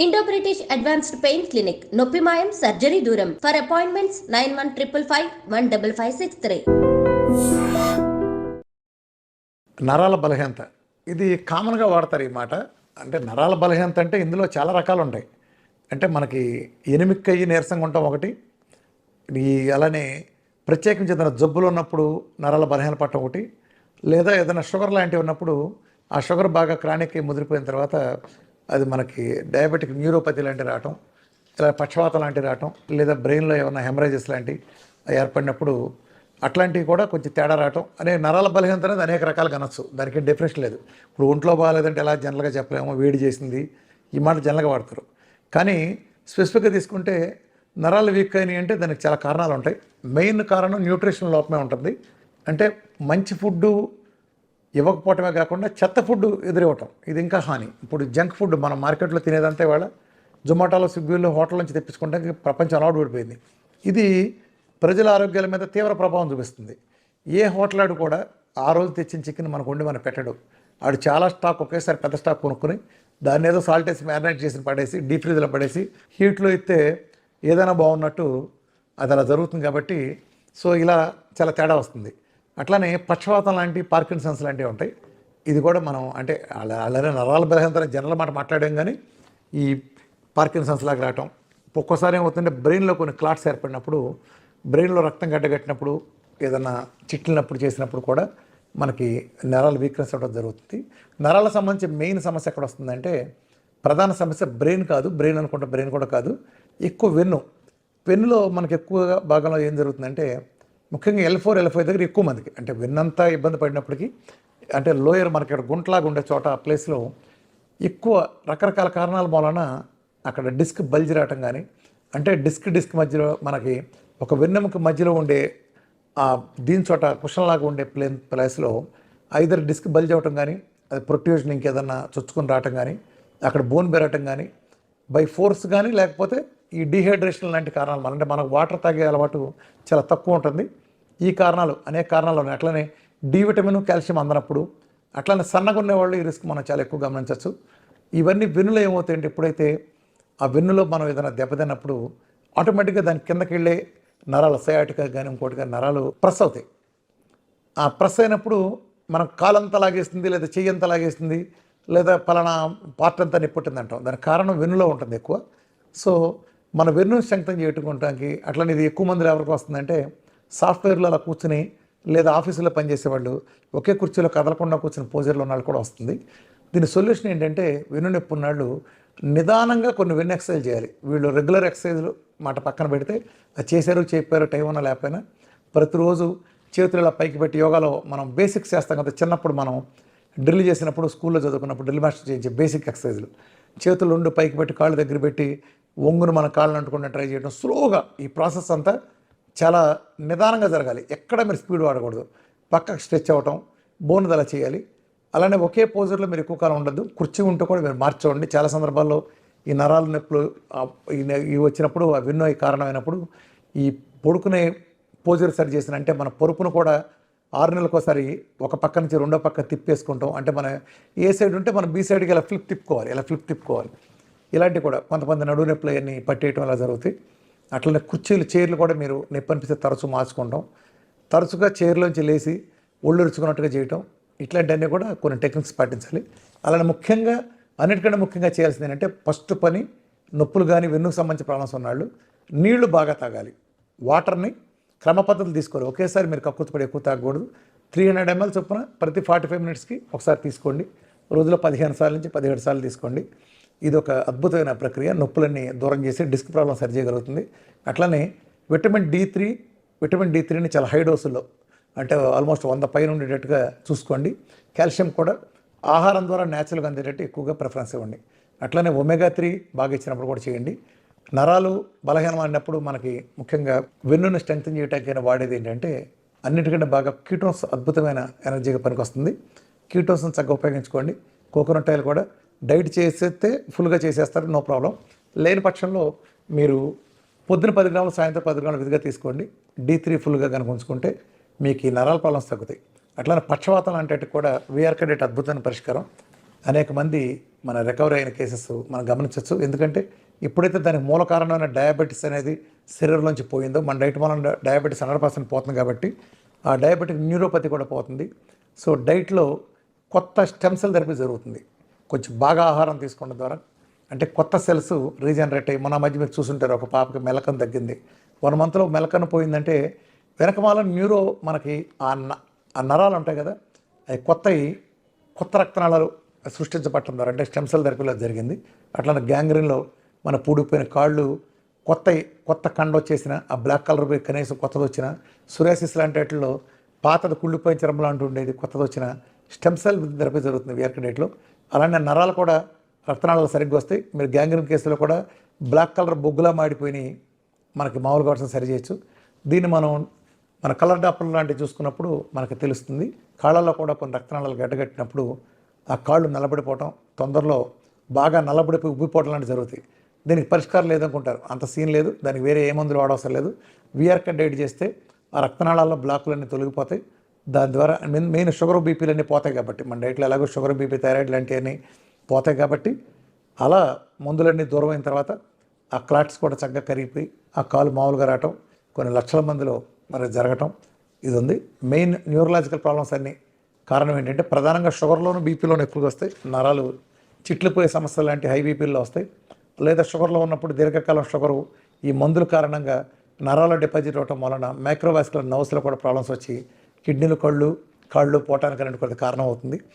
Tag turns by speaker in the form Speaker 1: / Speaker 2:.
Speaker 1: Indo British advanced pain clinic నొప్పి మాయం surgery దూరం ఫర్ అపాయింట్మెంట్స్ 9155515563.
Speaker 2: నరాల బలహీనత ఇది కామన్గా వాడతారు ఈ మాట. అంటే నరాల బలహీనత అంటే ఇందులో చాలా రకాలు ఉంటాయి. అంటే మనకి ఎనిమిక్ అయ్యి నీరసంగా ఉంటాం ఒకటి, అలానే ప్రత్యేకించి ఏదైనా జబ్బులు ఉన్నప్పుడు నరాల బలహీన పట్టడం ఒకటి, లేదా ఏదైనా షుగర్ లాంటివి ఉన్నప్పుడు ఆ షుగర్ బాగా క్రానిక్ ముదిరిపోయిన తర్వాత అది మనకి డయాబెటిక్ న్యూరోపతి లాంటివి రావటం, ఇలా పక్షవాతం లాంటివి రావటం, లేదా బ్రెయిన్లో ఏమైనా హెమరేజెస్ లాంటివి ఏర్పడినప్పుడు అట్లాంటివి కూడా కొంచెం తేడా రావటం అనే నరాల బలహీనత అనేది అనేక రకాలుగా అనొచ్చు. దానికి డెఫినేషన్ లేదు. ఇప్పుడు ఒంట్లో బాగాలేదంటే ఎలా జనరల్గా చెప్పలేమో, వేడి చేసింది ఈ మాట జనరల్గా వాడతారు. కానీ స్పెసిఫిక్గా తీసుకుంటే నరాలు వీక్ అయినాయి అంటే దానికి చాలా కారణాలు ఉంటాయి. మెయిన్ కారణం న్యూట్రిషన్ లోపమే ఉంటుంది. అంటే మంచి ఫుడ్డు ఇవ్వకపోవటమే కాకుండా చెత్త ఫుడ్ ఎదురివ్వటం, ఇది ఇంకా హాని. ఇప్పుడు జంక్ ఫుడ్ మనం మార్కెట్లో తినేదంతా ఇవాళ జొమాటోలో, స్విగ్గీలో, హోటల్ నుంచి తెప్పించుకోవడానికి ప్రపంచం అలవాటు పడిపోయింది. ఇది ప్రజల ఆరోగ్యాల మీద తీవ్ర ప్రభావం చూపిస్తుంది. ఏ హోటల్ ఆడు కూడా ఆ రోజు తెచ్చిన చికెన్ మనకు వండి మనం పెట్టడు. ఆడు చాలా స్టాక్ ఒకేసారి పెద్ద స్టాక్ కొనుక్కొని దాన్ని ఏదో సాల్ట్ వేసి మ్యారినేట్ చేసి పడేసి డీప్ ఫ్రీజ్లో పడేసి హీట్లో ఇస్తే ఏదైనా బాగున్నట్టు అది అలా జరుగుతుంది. కాబట్టి సో ఇలా చాలా తేడా వస్తుంది. అట్లానే పక్షవాతం లాంటి, పార్కిన్సన్స్ లాంటివి ఉంటాయి. ఇది కూడా మనం అంటే అలానే నరాల బలహీనత జనరల్ మాట మాట్లాడాం, కానీ ఈ పార్కిన్సన్స్ లాగా రావటం ఒక్కోసారి ఏమవుతుందంటే బ్రెయిన్లో కొన్ని క్లాట్స్ ఏర్పడినప్పుడు, బ్రెయిన్లో రక్తం గడ్డగట్టినప్పుడు, ఏదన్నా చిట్లినప్పుడు చేసినప్పుడు కూడా మనకి నరాల వీక్నెస్ అవ్వడం జరుగుతుంది. నరాలకు సంబంధించి మెయిన్ సమస్య ఎక్కడ వస్తుందంటే ప్రధాన సమస్య బ్రెయిన్ కాదు, బ్రెయిన్ అనుకుంటే బ్రెయిన్ కూడా కాదు, ఎక్కువ వెన్నులో మనకి ఎక్కువగా భాగంలో ఏం జరుగుతుందంటే ముఖ్యంగా L4, L5 దగ్గర ఎక్కువ మందికి అంటే వెన్నంతా ఇబ్బంది పడినప్పటికీ అంటే లోయర్ మనకి ఇక్కడ గుంటలాగా ఉండే చోట ఆ ప్లేస్లో ఎక్కువ రకరకాల కారణాల మూలన అక్కడ డిస్క్ బల్జ్ రావటం కానీ, అంటే డిస్క్ మధ్యలో మనకి ఒక వెన్నెముక మధ్యలో ఉండే దీని చోట కుషన్లాగా ఉండే ప్లేస్లో ఐదర్ డిస్క్ బల్జ్ అవ్వటం కానీ, అది ప్రొట్యూషన్ ఇంకేదన్నా చొచ్చుకొని రావటం కానీ, అక్కడ బోన్ పెరగటం కానీ బై ఫోర్స్ కానీ, లేకపోతే ఈ డీహైడ్రేషన్ లాంటి కారణాలు అంటే మనకు వాటర్ తాగే అలవాటు చాలా తక్కువ ఉంటుంది. ఈ కారణాలు అనేక కారణాలు ఉన్నాయి. అట్లనే డి విటమిన్, కాల్షియం అందనప్పుడు, అట్లనే సన్నగా ఉండేవాళ్ళు ఈ రిస్క్ మనం చాలా ఎక్కువ గమనించవచ్చు. ఇవన్నీ వెన్నులో ఏమవుతాయంటే ఎప్పుడైతే ఆ వెన్నులో మనం ఏదైనా దెబ్బతిన్నప్పుడు ఆటోమేటిక్గా దాని కిందకి వెళ్ళే నరాలు సయాటికా కానీ ఇంకోటి కానీ నరాలు ప్రెస్ అవుతాయి. ఆ ప్రెస్ అయినప్పుడు మనం కాలంతా లాగేస్తుంది, లేదా చెయ్యంతా లాగేస్తుంది, లేదా పలానా పార్ట్ అంతా నిప్పుట్టింది అంటాం. దానికి కారణం వెన్నులో ఉంటుంది ఎక్కువ. సో మన వెన్ను స్ట్రెంగ్తన్ చేయడానికి అట్లనే ఇది ఎక్కువ మందిలో ఎవరికి వస్తుందంటే సాఫ్ట్వేర్లో అలా కూర్చుని, లేదా ఆఫీసులో పనిచేసేవాళ్ళు ఒకే కుర్చీలో కదలకుండా కూర్చుని పోజర్లో ఉన్న వాళ్ళు కూడా వస్తుంది. దీని సొల్యూషన్ ఏంటంటే వెన్ను నొప్పి ఉన్నాళ్ళు నిదానంగా కొన్ని వెన్ను ఎక్సర్సైజ్ చేయాలి. వీళ్ళు రెగ్యులర్ ఎక్సర్సైజ్లు మాట పక్కన పెడితే అది చేశారు చెప్పారు టైం ఉన్నా లేకపోయినా ప్రతిరోజు చేతులు ఇలా పైకి పెట్టి యోగాలో మనం బేసిక్స్ చేస్తాం కదా. చిన్నప్పుడు మనం డ్రిల్ చేసినప్పుడు స్కూల్లో చదువుకున్నప్పుడు డ్రిల్ మాస్టర్ చేయించే బేసిక్ ఎక్సర్సైజ్లు, చేతులు రెండు పైకి పెట్టి కాళ్ళు దగ్గర పెట్టి ఒంగును మన కాళ్ళని అంటుకుంటే ట్రై చేయడం, స్లోగా ఈ ప్రాసెస్ అంతా చాలా నిదానంగా జరగాలి. ఎక్కడ మీరు స్పీడ్ వాడకూడదు. పక్కకు స్ట్రెచ్ అవ్వటం, బోన్ అలా చేయాలి. అలానే ఒకే పోజర్లో మీరు ఎక్కువ కాలం ఉండద్దు. కుర్చీ ఉంటూ కూడా మీరు మార్చుకోండి. చాలా సందర్భాల్లో ఈ నరాల నొప్పులు ఇవి వచ్చినప్పుడు ఆ వెన్ను కారణమైనప్పుడు ఈ పడుకునే పోజర్ సరి చేసిన అంటే మన పొరుపును కూడా 6 నెలలకోసారి ఒక పక్క నుంచి రెండో పక్క తిప్పేసుకుంటాం. అంటే మన ఏ సైడ్ ఉంటే మనం బీ సైడ్కి ఇలా ఫ్లిప్ తిప్పుకోవాలి. ఇలాంటివి కూడా కొంతమంది నడువు నొప్పులు అవన్నీ పట్టేయటం అలా జరుగుతాయి. అట్లనే చైర్లు కూడా మీరు నొప్పి అనిపిస్తే తరచూ మార్చుకుంటాం. తరచుగా చైర్లోంచి లేచి ఒళ్ళు రుచుకున్నట్టుగా చేయటం, ఇట్లాంటివన్నీ కూడా కొన్ని టెక్నిక్స్ పాటించాలి. అలానే అన్నిటికంటే ముఖ్యంగా చేయాల్సింది ఏంటంటే ఫస్ట్ పని నొప్పులు కానీ వెన్నుకు సంబంధించిన ప్రాబ్లమ్స్ ఉన్నాళ్ళు నీళ్లు బాగా తాగాలి. వాటర్ని క్రమ పద్ధతులు తీసుకోవాలి. ఒకేసారి మీరు కక్కుతుపడి ఎక్కువ తాగకూడదు. 300 ml చొప్పున ప్రతి 45 minutesకి ఒకసారి తీసుకోండి. రోజులో 15 సార్లు నుంచి 17 సార్లు తీసుకోండి. ఇది ఒక అద్భుతమైన ప్రక్రియ. నొప్పులన్నీ దూరం చేసి డిస్క్ ప్రాబ్లం సరి చేయగలుగుతుంది. అట్లనే విటమిన్ డి3ని చాలా హై డోసుల్లో అంటే ఆల్మోస్ట్ 100 పైన ఉండేటట్టుగా చూసుకోండి. కాల్షియం కూడా ఆహారం ద్వారా న్యాచురల్గా అందేటట్టు ఎక్కువగా ప్రిఫరెన్స్ ఇవ్వండి. అట్లనే ఒమేగా 3 బాగా ఇచ్చినప్పుడు కూడా చేయండి. నరాలు బలహీనం అన్నప్పుడు మనకి ముఖ్యంగా వెన్నును స్ట్రెంగ్తన్ చేయడానికి వాడేది ఏంటంటే అన్నిటికంటే బాగా కీటోన్స్ అద్భుతమైన ఎనర్జీగా పనికొస్తుంది. కీటోన్స్ని చక్కగా ఉపయోగించుకోండి. కోకోనట్ ఆయిల్ కూడా డైట్ చేసేస్తే ఫుల్గా చేసేస్తారు, నో ప్రాబ్లం. లేని పక్షంలో మీరు పొద్దున 10 గ్రాములు, సాయంత్రం 10 గ్రాములు విధిగా తీసుకోండి. D3 ఫుల్గా కనుక ఉంచుకుంటే మీకు ఈ నరాల ప్రాబ్లమ్స్ తగ్గుతాయి. అట్లానే పక్షవాతం అంటే కూడా వీఆర్కే డేట్ అద్భుతమైన పరిష్కారం. అనేక మంది మన రికవరీ అయిన కేసెస్ మనం గమనించవచ్చు. ఎందుకంటే ఎప్పుడైతే దానికి మూల కారణమైన డయాబెటీస్ అనేది శరీరంలోంచి పోయిందో, మన డైట్ వల్ల డయాబెటీస్ 100% పోతుంది కాబట్టి ఆ డయాబెటిక్ న్యూరోపతి కూడా పోతుంది. సో డైట్లో కొత్త స్టెమ్ సెల్ థెరపీ జరుగుతుంది. కొంచెం బాగా ఆహారం తీసుకోవడం ద్వారా అంటే కొత్త సెల్స్ రీజనరేట్ అయ్యి, మన మధ్య మీరు చూసుంటారు ఒక పాపకి మెలకను తగ్గింది. 1 మంత్లో మెలకను పోయిందంటే వెనకమాల న్యూరో మనకి ఆ నరాలు ఉంటాయి కదా, అవి కొత్త రక్తనాళాలు సృష్టించబట్టడం ద్వారా అంటే స్టెమ్ సెల్ థెరపీలో జరిగింది. అట్లా గ్యాంగ్రీన్లో మన పూడిపోయిన కాళ్ళు కొత్త కండ వచ్చేసిన, ఆ బ్లాక్ కలర్ పోయి కనీసం కొత్తది వచ్చిన, సురాసిస్ లాంటి వాటిల్లో పాతది కుళ్ళిపోయిన చర్మం లాంటి ఉండేది కొత్తది వచ్చిన స్టెమ్ సెల్ థెరపీ జరుగుతుంది విఆర్కే డైట్లో. అలానే నరాలు కూడా రక్తనాళాలు సరిగ్గా వస్తాయి. మీరు గ్యాంగ్రీన్ కేసులో కూడా బ్లాక్ కలర్ బొగ్గులా మాడిపోయినాయి మనకి మామూలుగా వాటిని సరి చేయొచ్చు. దీన్ని మన కలర్ డాప్టర్ లాంటివి చూసుకున్నప్పుడు మనకు తెలుస్తుంది. కాళ్ళల్లో కూడా కొన్ని రక్తనాళాలు గడ్డగట్టినప్పుడు ఆ కాళ్ళు నల్లబడిపోవటం, తొందరలో బాగా నల్లబడిపోయి ఉబ్బిపోవటం లాంటివి జరుగుతాయి. దీనికి పరిష్కారం లేదనుకుంటారు, అంత సీన్ లేదు, దానికి వేరే ఏ మందులు వాడవసరం లేదు. విఆర్కే డైట్ చేస్తే ఆ రక్తనాళాల్లో బ్లాకులన్నీ తొలగిపోతాయి. దాని ద్వారా మెయిన్ షుగర్ బీపీలన్నీ పోతాయి కాబట్టి, మన డైట్లో ఎలాగో షుగర్ బీపీ థైరాయిడ్ లాంటివన్నీ పోతాయి కాబట్టి అలా మందులన్నీ దూరం అయిన తర్వాత ఆ క్లాట్స్ కూడా చక్కగా కరిగిపోయి ఆ కాలు మామూలుగా రావటం కొన్ని లక్షల మందిలో మరి జరగటం ఇది ఉంది. మెయిన్ న్యూరలాజికల్ ప్రాబ్లమ్స్ అన్నీ కారణం ఏంటంటే ప్రధానంగా షుగర్లోను బీపీలోను ఎక్కువగా వస్తాయి. నరాలు చిట్లిపోయే సమస్యలు లాంటి హై బీపీల్లో వస్తాయి. లేదా షుగర్లో ఉన్నప్పుడు దీర్ఘకాలం షుగరు ఈ మందుల కారణంగా నరాల డిపాజిట్ అవటం వలన మైక్రోవాస్కులర్ నర్వ్స్లో కూడా ప్రాబ్లమ్స్ వచ్చి కిడ్నీలు కాళ్ళు పోవటానికి అనేది కొంత కారణం అవుతుంది.